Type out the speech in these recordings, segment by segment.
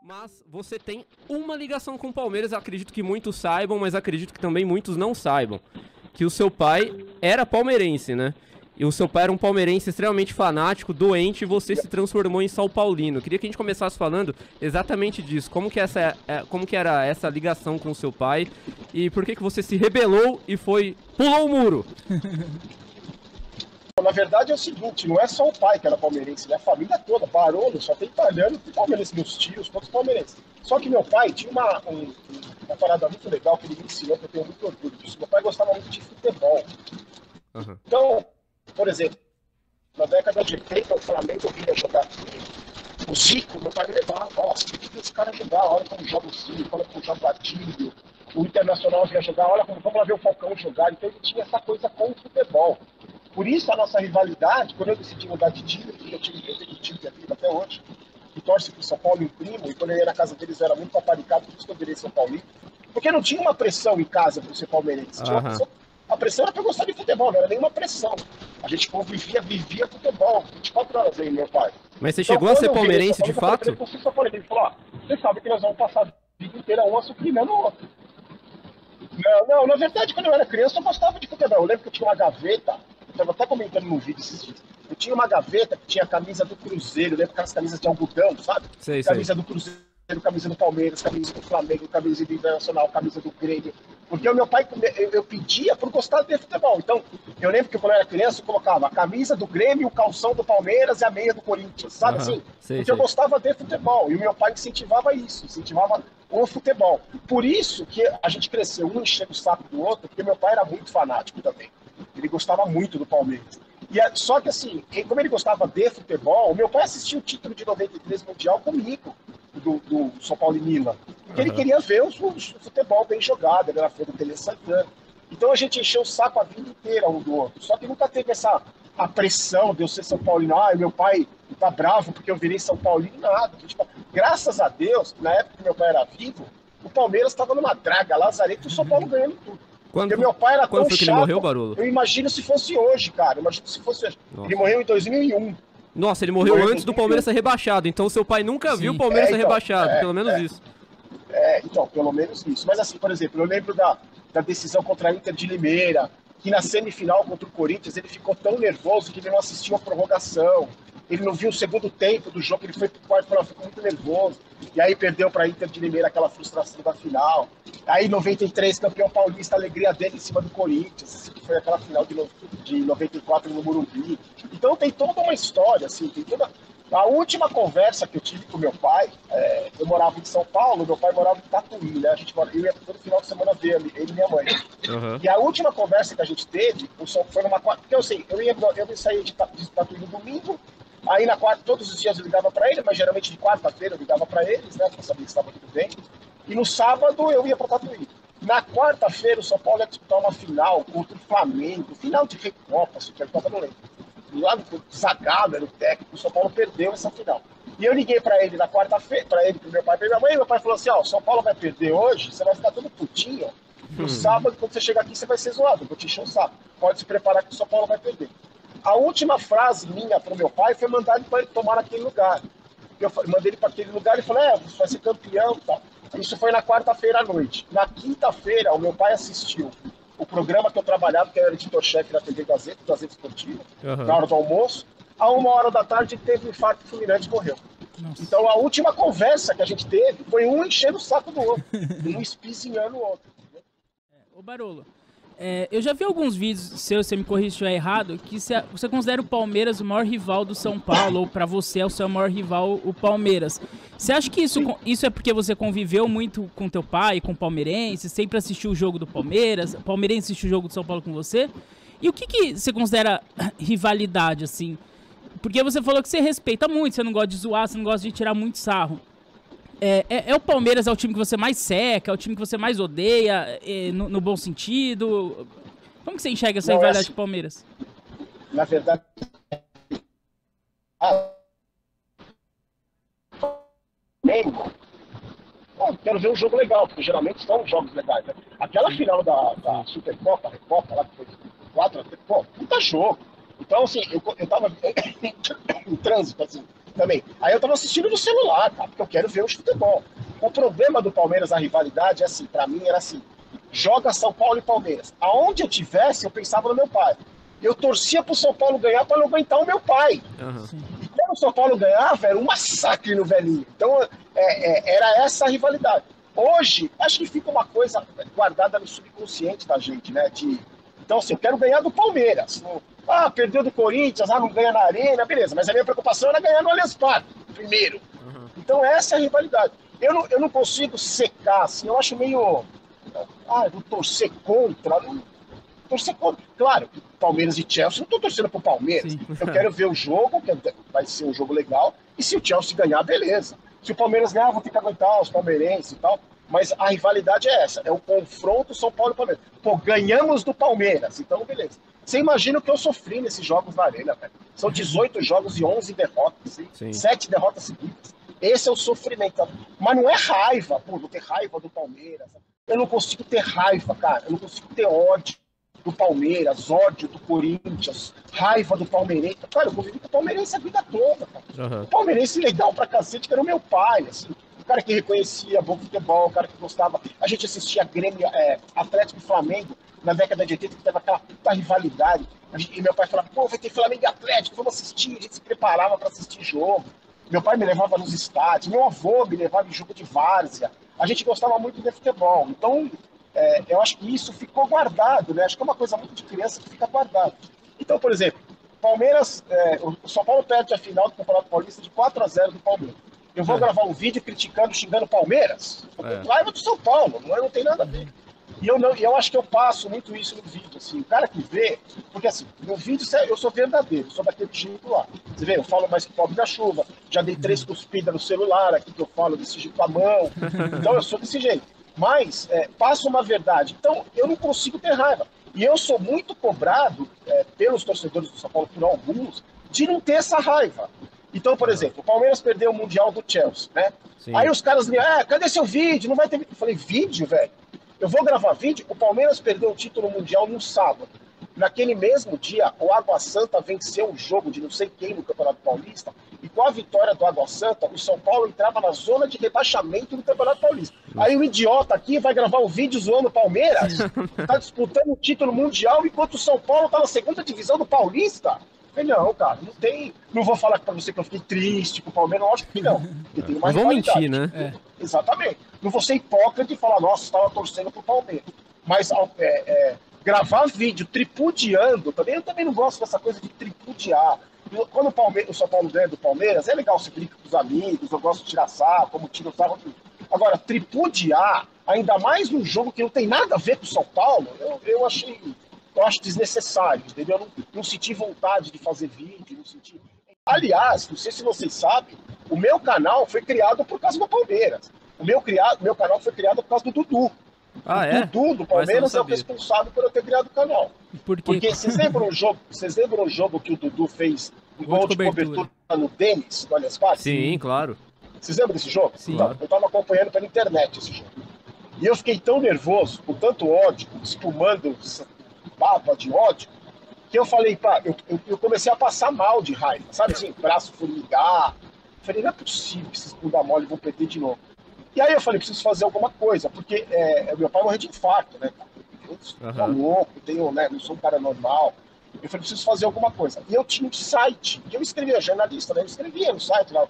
Mas você tem uma ligação com o Palmeiras, acredito que muitos saibam, mas acredito que também muitos não saibam. Que o seu pai era palmeirense, né? E o seu pai era um palmeirense extremamente fanático, doente, e você se transformou em São Paulino. Eu queria que a gente começasse falando exatamente disso. Como que era essa ligação com o seu pai? E por que você se rebelou e pulou o muro? Na verdade é o seguinte, não é só o pai que era palmeirense, é a família toda, Barolo, só tem italiano e palmeirense, meus tios, todos palmeirenses. Só que meu pai tinha uma parada muito legal que ele me ensinou, que eu tenho muito orgulho disso. Meu pai gostava muito de futebol. Uhum. Então, por exemplo, na década de 80, o Flamengo vinha jogar aqui, o Zico, meu pai me levava, nossa, o que esse cara jogar? Olha como joga o Zico, olha como joga o Adílio. O Internacional vinha jogar, olha como, vamos lá ver o Falcão jogar. Então ele tinha essa coisa com o futebol. Por isso a nossa rivalidade, quando eu decidi mudar de time, eu tenho um time que é vivo até hoje, que torce pro São Paulo e o primo, e quando eu ia na casa deles eu era muito paparicado, por isso que eu virei São Paulino. Porque não tinha uma pressão em casa por ser palmeirense. Tinha a pressão era pra gostar de futebol, não era nenhuma pressão. A gente vivia futebol, 24 horas aí, meu pai. Mas você chegou a ser palmeirense de fato? Ele falou, você sabe que nós vamos passar a vida inteira um açucrinando o outro. Não, na verdade, quando eu era criança, eu gostava de futebol. Eu lembro que eu tinha uma gaveta, eu estava até comentando no vídeo esses dias. Eu tinha uma gaveta que tinha a camisa do Cruzeiro, lembra aquelas camisas de algodão, sabe? Camisa do Cruzeiro, camisa do Palmeiras, camisa do Flamengo, camisa do Internacional, camisa do Grêmio. Porque o meu pai, eu pedia por gostar de futebol. Então, eu lembro que quando eu era criança, eu colocava a camisa do Grêmio, o calção do Palmeiras e a meia do Corinthians, sabe assim? Porque eu gostava de futebol. E o meu pai incentivava isso, incentivava o futebol. Por isso que a gente cresceu um enchendo o saco do outro, porque meu pai era muito fanático também. Ele gostava muito do Palmeiras. Só que assim, como ele gostava de futebol, o meu pai assistiu o título de 93 Mundial comigo, do São Paulo e Milan. Porque ele queria ver o futebol bem jogado, ele era fã do Tele Santana. Então a gente encheu o saco a vida inteira um do outro. Só que nunca teve a pressão de eu ser São Paulino. Meu pai tá bravo porque eu virei São Paulino, nada. Graças a Deus, na época que meu pai era vivo, o Palmeiras estava numa draga, lazareta, e o São Paulo ganhando tudo. Porque meu pai era tão chato. Ele morreu, Barolo? Eu imagino se fosse hoje, cara. Imagino se fosse hoje. Ele morreu em 2001. Nossa, ele morreu antes do Palmeiras ser rebaixado. Então o seu pai nunca viu o Palmeiras ser rebaixado. Pelo menos isso. Então, pelo menos isso. Mas assim, por exemplo, eu lembro da decisão contra a Inter de Limeira, que na semifinal contra o Corinthians ele ficou tão nervoso que ele não assistiu a prorrogação. Ele não viu o segundo tempo do jogo, ele foi pro quarto e ficou muito nervoso. E aí perdeu para a Inter de Limeira aquela frustração da final. Aí 93, campeão paulista, a alegria dele em cima do Corinthians, que foi aquela final de 94 no Morumbi. Então tem toda uma história, assim, tem toda... A última conversa que eu tive com meu pai, eu morava em São Paulo, meu pai morava em Tatuí, né? Eu ia todo final de semana ver ele e minha mãe. E a última conversa que a gente teve, foi numa quarta, porque eu saía de Tatuí no domingo, aí na quarta, todos os dias eu ligava para ele, mas geralmente de quarta-feira eu ligava para eles, né? Pra saber que estava tudo bem. E no sábado eu ia para Tatuí. Na quarta-feira o São Paulo ia disputar uma final contra o Flamengo, final de Recopa, Supercopa, não lembro. Lá no Zagallo era o técnico, o São Paulo perdeu essa final. E eu liguei pra ele na quarta-feira, pro meu pai e pra minha mãe, e meu pai falou assim, o São Paulo vai perder hoje, você vai ficar todo putinho, no sábado, quando você chegar aqui, você vai ser zoado, eu vou te encher o saco. Pode se preparar que o São Paulo vai perder. A última frase minha pro meu pai foi mandar ele para tomar naquele lugar. Eu mandei ele para aquele lugar e falei, você vai ser campeão e tal. Isso foi na quarta-feira à noite. Na quinta-feira, o meu pai assistiu o programa que eu trabalhava, que era editor-chefe da TV Gazeta Esportiva, na hora do almoço. A 1h da tarde teve um infarto fulminante e morreu. Nossa. Então a última conversa que a gente teve foi um enchendo o saco do outro, um espizinhando o outro. Ô Barolo, eu já vi alguns vídeos seus, você me corrige se eu estiver errado, que você considera o Palmeiras o maior rival do São Paulo, ou pra você é o seu maior rival o Palmeiras. Você acha que isso é porque você conviveu muito com teu pai, com o palmeirense, sempre assistiu o jogo do Palmeiras, o palmeirense assistiu o jogo do São Paulo com você? E o que você considera rivalidade, assim? Porque você falou que você respeita muito, você não gosta de zoar, você não gosta de tirar muito sarro. O Palmeiras é o time que você mais seca, é o time que você mais odeia, no bom sentido? Como que você enxerga essa rivalidade com o Palmeiras? Na verdade, quero ver um jogo legal, porque geralmente são jogos legais, né? Aquela final da Supercopa, Recopa, lá que foi 4-3, puta jogo. Então, assim, eu tava em trânsito, assim, também. Aí eu tava assistindo no celular, tá? Porque eu quero ver o futebol. O problema do Palmeiras, a rivalidade, é assim, pra mim era assim, joga São Paulo e Palmeiras. Aonde eu tivesse, eu pensava no meu pai. Eu torcia pro São Paulo ganhar para não aguentar o meu pai. E quando o São Paulo ganhava, era um massacre no velhinho. Então, era essa a rivalidade. Hoje, acho que fica uma coisa guardada no subconsciente da gente, né? Então, assim, eu quero ganhar do Palmeiras. Perdeu do Corinthians, não ganha na Arena, beleza. Mas a minha preocupação era ganhar no Allianz Parque, primeiro. Então, essa é a rivalidade. Eu não consigo secar, assim, eu acho meio... vou torcer contra... Torcer contra. Claro, Palmeiras e Chelsea, não estou torcendo pro Palmeiras. Sim. Eu quero ver o jogo, que vai ser um jogo legal, e se o Chelsea ganhar, beleza. Se o Palmeiras ganhar, vou ter que aguentar os palmeirenses e tal. Mas a rivalidade é essa, é o confronto São Paulo e Palmeiras. Pô, ganhamos do Palmeiras, então beleza. Você imagina o que eu sofri nesses jogos na Arena, velho. São 18 jogos e 11 derrotas, hein? 7 derrotas seguidas. Esse é o sofrimento. Mas não é raiva, pô, vou ter raiva do Palmeiras. Eu não consigo ter raiva, cara. Eu não consigo ter ódio do Palmeiras, ódio do Corinthians, raiva do palmeirense. Cara, eu convivi com o palmeirense a vida toda, cara. O palmeirense legal pra cacete, que era o meu pai, assim. O cara que reconhecia bom futebol, o cara que gostava. A gente assistia Grêmio, Atlético e Flamengo na década de 80, que teve aquela puta rivalidade. E meu pai falava, pô, vai ter Flamengo e Atlético, vamos assistir. A gente se preparava pra assistir jogo. Meu pai me levava nos estádios, meu avô me levava em jogo de várzea. A gente gostava muito de futebol. Então, eu acho que isso ficou guardado, né? Acho que é uma coisa muito de criança que fica guardado. Então, por exemplo, Palmeiras, o São Paulo perde a final do Campeonato Paulista de 4-0 do Palmeiras. Eu vou gravar um vídeo criticando, xingando o Palmeiras? Eu tenho raiva do São Paulo, não tem nada a ver. E eu acho que eu passo muito isso no vídeo, assim, o cara que vê, porque assim, no vídeo eu sou verdadeiro, sou daquele jeito lá. Você vê, eu falo mais que pobre da chuva, já dei 3 cuspidas no celular aqui que eu falo desse jeito com a mão, então eu sou desse jeito. Mas passa uma verdade, então eu não consigo ter raiva. E eu sou muito cobrado pelos torcedores do São Paulo, por alguns, de não ter essa raiva. Então, por exemplo, o Palmeiras perdeu o Mundial do Chelsea, né? Sim. Aí os caras me cadê seu vídeo? Não vai ter vídeo. Eu falei, vídeo, velho? Eu vou gravar vídeo? O Palmeiras perdeu o título mundial no sábado. Naquele mesmo dia, o Água Santa venceu o jogo de não sei quem no Campeonato Paulista, e com a vitória do Água Santa, o São Paulo entrava na zona de rebaixamento do Campeonato Paulista. Aí o idiota aqui vai gravar um vídeo zoando o Palmeiras, tá disputando o título mundial, enquanto o São Paulo tá na segunda divisão do Paulista. Eu falei, não, cara, não tem... Não vou falar pra você que eu fiquei triste com o Palmeiras, lógico que não. Eu tenho mais mentir, né? Exatamente. Não vou ser hipócrita e falar, nossa, estava torcendo pro Palmeiras. Mas gravar vídeo tripudiando, eu também não gosto dessa coisa de tripudiar. Quando o São Paulo ganha do Palmeiras, é legal, você brinca com os amigos, eu gosto de tirar sarro, como tiro sarro. Agora, tripudiar, ainda mais num jogo que não tem nada a ver com o São Paulo, eu acho desnecessário, entendeu? Eu não senti vontade de fazer vídeo, não senti... Aliás, não sei se vocês sabem, o meu canal foi criado por causa do Palmeiras. O meu canal foi criado por causa do Dudu. O Dudu do Palmeiras é o responsável por eu ter criado o canal. Por quê? Porque vocês lembram o jogo que o Dudu fez um gol de cobertura no Denis, no Allianz Parque? Sim, claro. Vocês lembram desse jogo? Sim. Então, eu estava acompanhando pela internet esse jogo. E eu fiquei tão nervoso, com tanto ódio, espumando baba de ódio, que eu falei, eu comecei a passar mal de raiva, sabe assim, braço formigar. Falei, não é possível que esses bunda mole vão perder de novo. E aí eu falei, preciso fazer alguma coisa, porque meu pai morreu de infarto, né? Eu sou louco, não sou um cara normal. Eu falei, preciso fazer alguma coisa. E eu tinha um site, e eu escrevia, jornalista, né? Eu escrevia no site lá,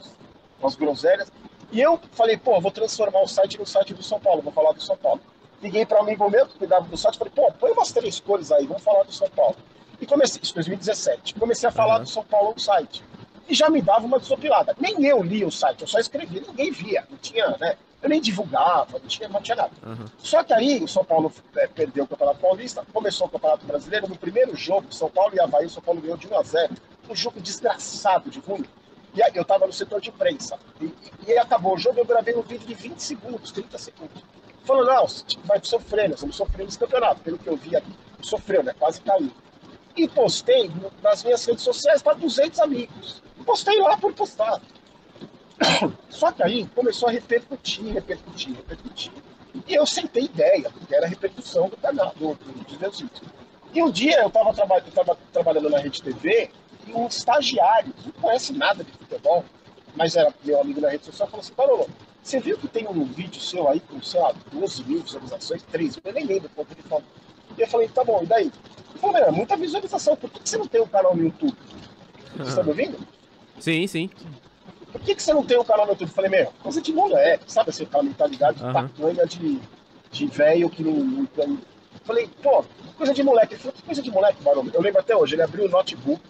umas groselhas. E eu falei, vou transformar o site no site do São Paulo, vou falar do São Paulo. Liguei para um amigo meu que cuidava do site, falei, põe umas 3 cores aí, vamos falar do São Paulo. E comecei, isso em 2017, comecei a falar do São Paulo no site. E já me dava uma desopilada. Nem eu lia o site, eu só escrevia, ninguém via, não tinha, né? Eu nem divulgava, não tinha nada. Só que aí o São Paulo perdeu o Campeonato Paulista, começou o Campeonato Brasileiro, no primeiro jogo, São Paulo e Avaí, o São Paulo ganhou de 1-0. Um jogo desgraçado de ruim. E aí eu estava no setor de imprensa. E acabou o jogo, eu gravei um vídeo de 20 segundos, 30 segundos. Falou, não, vai sofrer, nós vamos sofrer nesse campeonato. Pelo que eu vi aqui, sofreu, né? Quase caiu. E postei nas minhas redes sociais para 200 amigos. Postei lá por postar. Só que aí começou a repercutir. E eu sem ter ideia, porque era a repercussão do canal, dos meus vídeos. E um dia eu estava trabalhando na Rede TV e um estagiário, que não conhece nada de futebol, mas era meu amigo na rede social, falou assim, Barolo, você viu que tem um vídeo seu aí com, sei lá, 12 mil visualizações, 3 mil, eu nem lembro quanto ele falou. E eu falei, tá bom, e daí? Ele falou, é muita visualização, por que você não tem um canal no YouTube? Você tá me ouvindo? Sim, sim. Por que você não tem um canal no YouTube? Eu falei, coisa de moleque, sabe assim, aquela mentalidade tacanha de velho que não... Falei, pô, coisa de moleque. Ele falou, que coisa de moleque, Barolo? Eu lembro até hoje, ele abriu o notebook,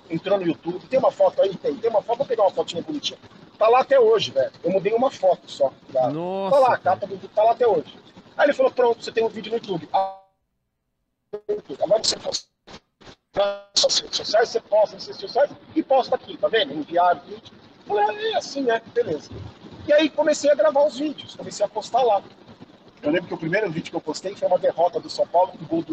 entrou no YouTube, tem uma foto aí? Tem uma foto, vou pegar uma fotinha bonitinha. Tá lá até hoje, velho. Eu mudei uma foto só. Nossa, tá lá, a capa do tá lá até hoje. Aí ele falou, pronto, você tem um vídeo no YouTube. Agora você posta nas redes sociais, você posta nas redes sociais e posta aqui, tá vendo? Enviar vídeo. Eu falei, é assim, né? Beleza. E aí comecei a gravar os vídeos, comecei a postar lá. Eu lembro que o primeiro vídeo que eu postei foi uma derrota do São Paulo, com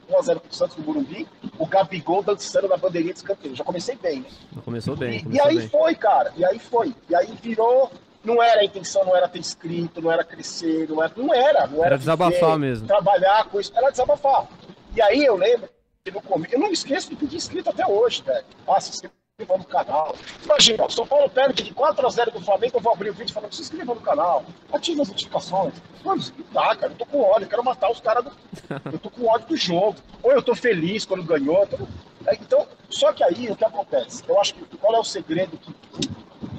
1-0 pro Santos no Morumbi, o Gabigol dançando na bandeirinha de escanteio. Já comecei bem, né? Começou bem. E aí foi, cara. E aí foi. E aí virou. Não era a intenção, não era ter inscrito, não era crescer, não era. Era desabafar mesmo. Trabalhar com isso, era desabafar. E aí eu lembro que no começo, eu não me esqueço de pedir inscrito até hoje, velho. Se inscreva no canal. Imagina, o São Paulo perde de 4-0 do Flamengo, eu vou abrir o vídeo falando, se inscreva no canal, ative as notificações. Mano, não dá, cara, eu tô com ódio, eu quero matar os caras eu tô com ódio do jogo. Ou eu tô feliz quando ganhou. Então, só que aí o que acontece? Eu acho que qual é o segredo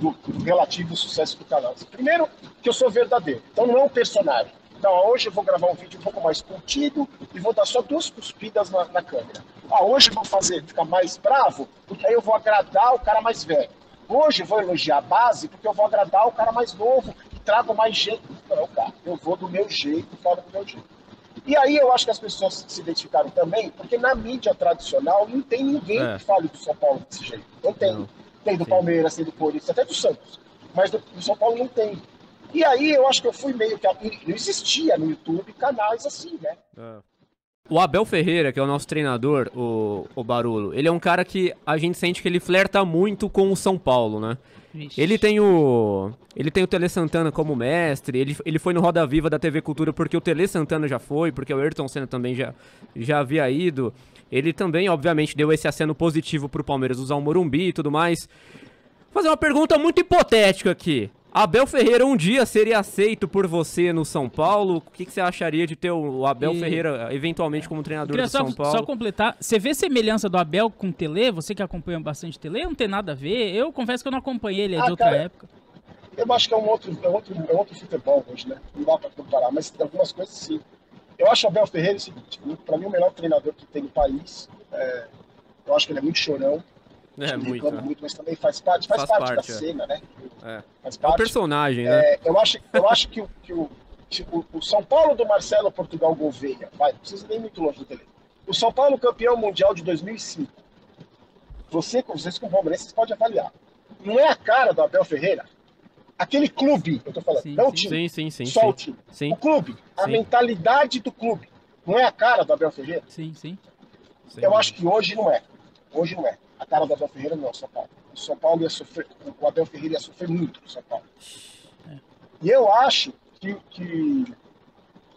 do relativo sucesso do canal? Primeiro, que eu sou verdadeiro, então não é um personagem. Então, hoje eu vou gravar um vídeo um pouco mais contido e vou dar só 2 cuspidas na câmera. Hoje eu vou ficar mais bravo, porque aí eu vou agradar o cara mais velho. Hoje eu vou elogiar a base, porque eu vou agradar o cara mais novo e trago mais jeito. Não, cara, eu vou do meu jeito, falo do meu jeito. E aí eu acho que as pessoas se identificaram também, porque na mídia tradicional não tem ninguém que fale do São Paulo desse jeito. Não tem. Não. Tem do Palmeiras, tem do Corinthians, até do Santos. Mas do São Paulo não tem. E aí eu acho que eu fui meio que... Não existia no YouTube canais assim, né? O Abel Ferreira, que é o nosso treinador, o Barolo, ele é um cara que a gente sente que ele flerta muito com o São Paulo, né? Ixi. Ele tem o Tele Santana como mestre, ele foi no Roda Viva da TV Cultura porque o Tele Santana já foi, porque o Ayrton Senna também já havia ido. Ele também, obviamente, deu esse aceno positivo pro Palmeiras usar o Morumbi e tudo mais. Vou fazer uma pergunta muito hipotética aqui. Abel Ferreira um dia seria aceito por você no São Paulo? O que você acharia de ter o Abel Ferreira eventualmente como treinador do São Paulo? Só completar, você vê semelhança do Abel com o Tele? Você que acompanha bastante Tele? Não tem nada a ver. Eu confesso que eu não acompanhei ele, de outra época. Eu acho que é um outro futebol hoje, né? Não dá pra comparar, mas tem algumas coisas sim. Eu acho o Abel Ferreira o seguinte, pra mim o melhor treinador que tem no país. Eu acho que ele é muito chorão. Muito, mas também faz parte da cena, né? Faz parte. É o personagem, né? Eu acho que o São Paulo do Marcelo Portugal Gouveia, não precisa nem muito longe do Tele. O São Paulo campeão mundial de 2005. Vocês com palmeirenses podem avaliar. Não é a cara do Abel Ferreira? Aquele clube, eu tô falando, não o time. Sim. Só o time. Sim. O clube, a mentalidade do clube. Não é a cara do Abel Ferreira? Sim. Eu acho que hoje não é. Hoje não é. A cara do Abel Ferreira não é o São Paulo. O São Paulo ia sofrer, o Abel Ferreira ia sofrer muito no São Paulo. E eu acho que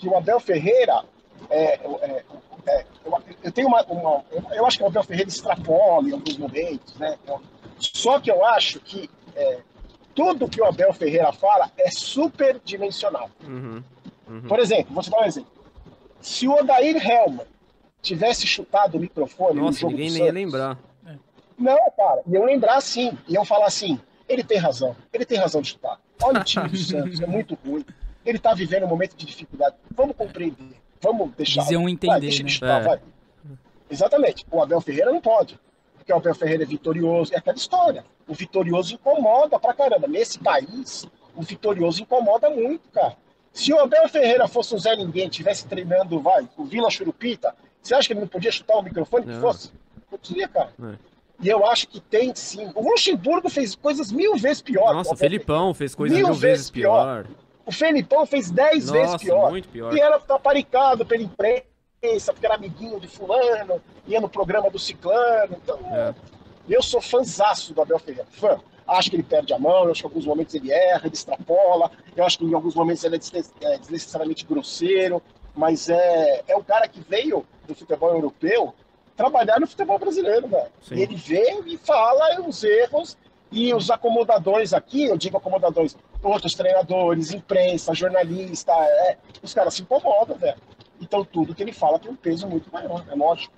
o Abel Ferreira eu tenho eu acho que o Abel Ferreira extrapola em alguns momentos, né? Só que eu acho que tudo que o Abel Ferreira fala é superdimensional. Por exemplo, vou te dar um exemplo. Se o Odair Helman tivesse chutado o microfone no jogo ninguém do nem ia Santos, lembrar. Não, cara, iam lembrar sim, iam falar assim, ele tem razão de chutar. Olha o time do Santos, é muito ruim. Ele tá vivendo um momento de dificuldade. Vamos compreender, vamos deixar. Eles iam entender, deixa né? ele chutar, vai. Exatamente, o Abel Ferreira não pode, porque o Abel Ferreira é vitorioso, é aquela história. O vitorioso incomoda pra caramba. Nesse país, o vitorioso incomoda muito, cara. Se o Abel Ferreira fosse um Zé Ninguém, estivesse treinando, o Vila Churupita, você acha que ele não podia chutar o microfone que fosse? Não podia, cara. E eu acho que tem sim. O Luxemburgo fez coisas 1000 vezes pior. Nossa, o Felipão fez coisas 1000 vezes pior. O Felipão fez 10 vezes pior. Muito pior. E era taparicado pela imprensa, porque era amiguinho de fulano, ia no programa do ciclano. Então, eu sou fãzaço do Abel Ferreira. Fã. Acho que ele perde a mão, eu acho que em alguns momentos ele erra, ele extrapola, eu acho que em alguns momentos ele é desnecessariamente grosseiro, mas é um cara que veio do futebol europeu trabalhar no futebol brasileiro, velho. E ele vê e fala os erros E os acomodadores aqui, eu digo acomodadores, outros treinadores, imprensa, jornalista, os caras se incomodam, velho. Então tudo que ele fala tem um peso muito maior, é lógico.